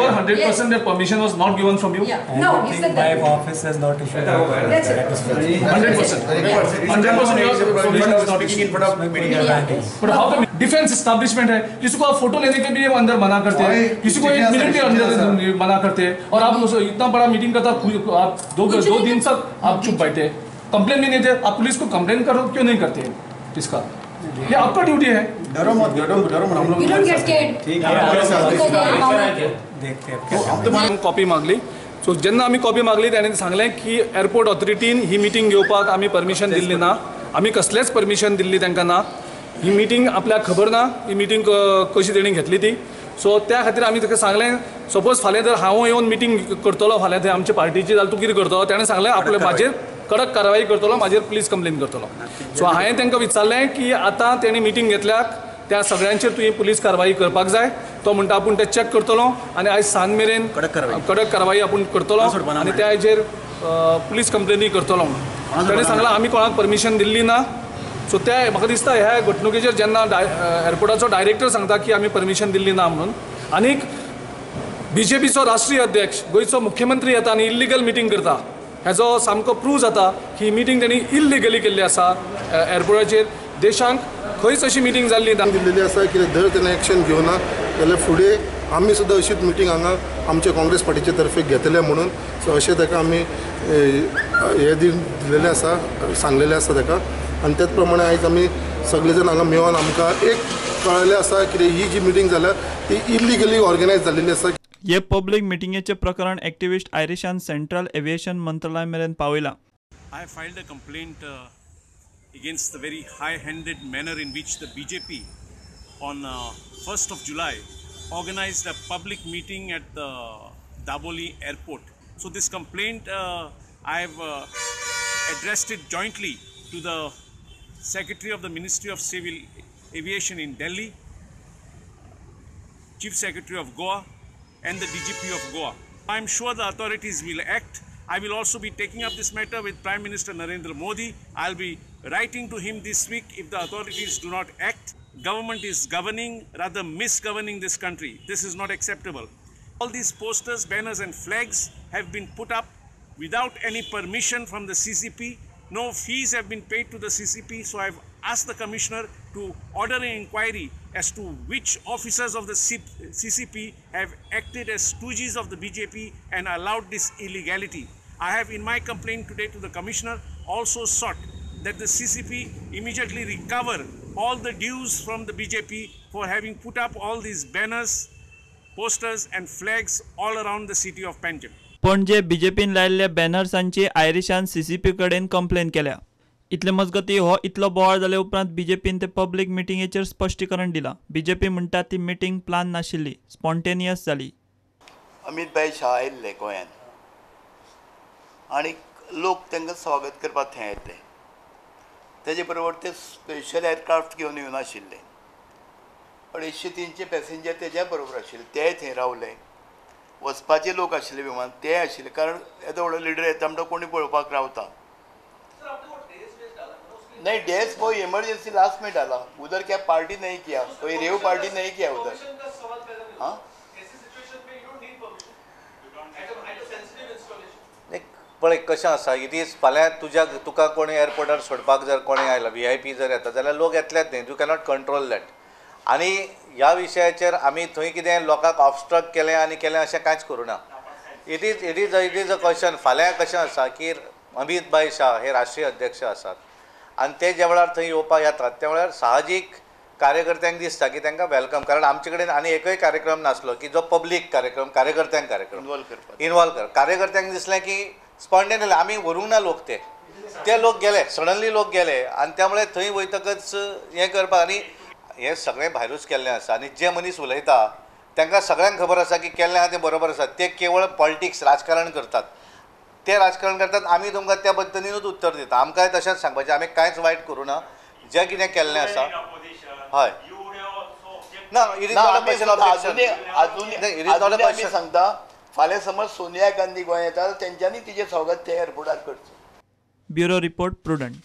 sure 100% that permission was not given from you? Yeah. No, he said that. My office has not issued that. That's it. 100%. 100% your permission is not issued. But how come defence establishment है, किसी को आप photo लेने के भी अंदर मना करते हैं, किसी को 1 मिनट के अंदर मना करते हैं, और आप इतना बड़ा मीटिंग करता आप दो दिन तक आप चुप बैठे, कंप्लेन भी नहीं दे, आप पुलिस को कंप्लेन करो क्यों नहीं करते हैं? इसका ये आपका ड्यूटी है. डरो मत हम लोग ठीक है देखते हैं. हम कॉपी मागली, सो जेन्ना आमी कॉपी मागली त्याने सांगलें की एअरपोर्ट ऑथॉरिटीन ही मीटिंग घेवपाक आमी परमिशन दिल्ली ना, आमी कसलेच परमिशन दिल्ली तांकां ना, ही मीटिंग आपल्याक खबर ना, ही मीटिंग कशी तेणी घेतली ती. सो त्या खातीर आमी ताका सांगलें सपोज फाल्यां जर हांव येवन मीटिंग करतलो फाल्यां थंय आमच्या पार्टीची, जाल्यार तूं कितें करतलो? ताणें सांगलें आपले म्हाजेर कडक कारवाई करतलो, म्हाजेर पुलीस कंप्लेन करतलो. सो हांवें तांकां विचारलें की आतां तेणी मीटिंग घेतल्याक त्या सगळ्यांचेर तुवें पुलीस कारवाई करपाक जाय. तो म्हणटा आपूण ते चॅक करतलो आनी आयज सांज मेरेन कडक कारवाई आपूण करतलो आनी त्या हेजेर पुलीस कंप्लेनी करतलो म्हणून ताणें सांगलां आमी कोणाक परमिशन दिल्ली ना. सो त्या म्हाका दिसता ह्या घडणुकेचेर जेन्ना एअरपोर्टाचो डायरेक्टर सांगता की आमी परमिशन दिल्ली ना म्हणून, आनीक बीजेपीचो राष्ट्रीय अध्यक्ष गोंयचो मुख्यमंत्री येता आनी इल्लिगल मिटींग करता, हेजो सामको प्रूव जाता की ही मिटींग तेणी इल्लिगली केल्ली आसा. एअरपोर्टाचेर देशांक खंयच अशी मिटींग जाल्ली ना दिल्लेली आसा की दर तेणें एक्शन घेवना जाल्यार फुडें आमी सुद्दां अशीच मिटींग हांगा आमच्या काँग्रेस पार्टीचे तर्फे घेतले म्हणून. सो अशें ताका आमी हे दिलेलें आसा, सांगलेलें आसा ताका, आनी त्याच प्रमाणे आयज आमी सगळे जाण हांगा मेळोन आमकां एक कळलें आसा की ही जी मिटींग जाल्या ती इल्लिगली ऑर्गनायज जाल्ली आसा. हे पब्लीक मिटिंगेचे प्रकरण एक्टिविस्ट आयरिशान सेंट्रल एविएशन मंत्रालय मेरेन पावयला. I filed a complaint against the very high-handed manner in which the BJP on 1st of July organized a public meeting at the Daboli airport. So this complaint I have addressed it jointly to the Secretary of the Ministry of Civil Aviation in Delhi, Chief Secretary of Goa and the DGP of Goa. I am sure the authorities will act. I will also be taking up this matter with Prime Minister Narendra Modi. I'll be writing to him this week if the authorities do not act. Government is governing, rather misgoverning this country. This is not acceptable. All these posters, banners and flags have been put up without any permission from the CCP. No fees have been paid to the CCP, so I've asked the Commissioner to order an inquiry as to which officers of the CCP have acted as stooges of the BJP and allowed this illegality. I have in my complaint today to the Commissioner also sought that the CCP immediately recover all the dues from the BJP for having put up all these banners, posters and flags all around the city of Panjim. पणजे बीजेपीन लायिल्ल्या बॅनर्सांची आयरिशान CCP कडेन complain केल्या. इतले मजगती हो इतलो बोवाळ जाले उपरांत बीजेपीन ते पब्लीक मिटिंगेचेर स्पश्टीकरण दिलां. बीजेपी म्हणटा ती मिटींग प्लान नाशिल्ली, स्पॉन्टेनियस जाली. अमित भाई शाह आयिल्ले गोंयांत आनी लोक तांकां स्वागत करपाक थंय येतले. तेजे बरोबर ते स्पेशल एअरक्राफ्ट घेवन येवनाशिल्ले, 250-300 पॅसेंजर तेज्या बरोबर आशिल्ले, ते थंय रावले. वचपाचे लोक आशिल्ले विमान ते आशिल्ले, कारण येदो व्हडलो लिडर येता म्हणटा कोणी पळोवपाक रावता. नहीं, डेज वो इमरजेंसी लास्ट में डाला, उधर क्या पार्टी नहीं किया, कोई रेव पार्टी नहीं किया उधर. हाँ पळय कशें आसा, इट इज फाल्यां तुका कोणी एअरपोर्टार सोडपाक जर कोणी आयला, VIP जर येता जाल्यार लोक येतलेच न्ही, यू कॅनॉट कंट्रोल दॅट. आनी ह्या विशयाचेर आमी थंय कितें लोकांक ऑब्स्ट्रक्ट केलें आनी केलें अशें कांयच करूं ना. It is a question. फाल्यां कशें आसा की अमित भाई शाह हे राष्ट्रीय अध्यक्ष आसात आनी ते ज्या वेळार थंय येवपाक येतात त्या वेळार साहजीक कार्यकर्त्यांक दिसता की तांकां वेलकम, कारण आमचे कडेन आनी एकय कार्यक्रम नासलो की जो पब्लीक कार्यकर्त्यांक इनवॉल्व कर. कार्यकर्त्यांक दिसलें की स्पॉन्टेनियसली आमी व्हरूंक ना लोक, ते लोक गेले, सडनली लोक गेले आनी त्यामुळे थंय वयतकच हें करपाक, आनी हें सगळें भायरूच केल्लें आसा. आनी जे मनीस उलयता तांकां सगळ्यांक खबर आसा की केल्लें आहा तें बरोबर आसा. ते केवळ पॉलिटिक्स राजकारण करतात, आमी तुमकां त्या पद्दतीनूच उत्तर दिता. आमकांय तशेंच सांगपाचें, आमी कांयच वायट करूं ना. जें कितें केल्लें आसा हय ना, it is not a question of आमी सांगता फाल्यां समज सोनिया गांधी गोंयांत येता तेंच्यांनी तिजें स्वागत त्या एअरपोर्टार करचें. Bureau report prudent.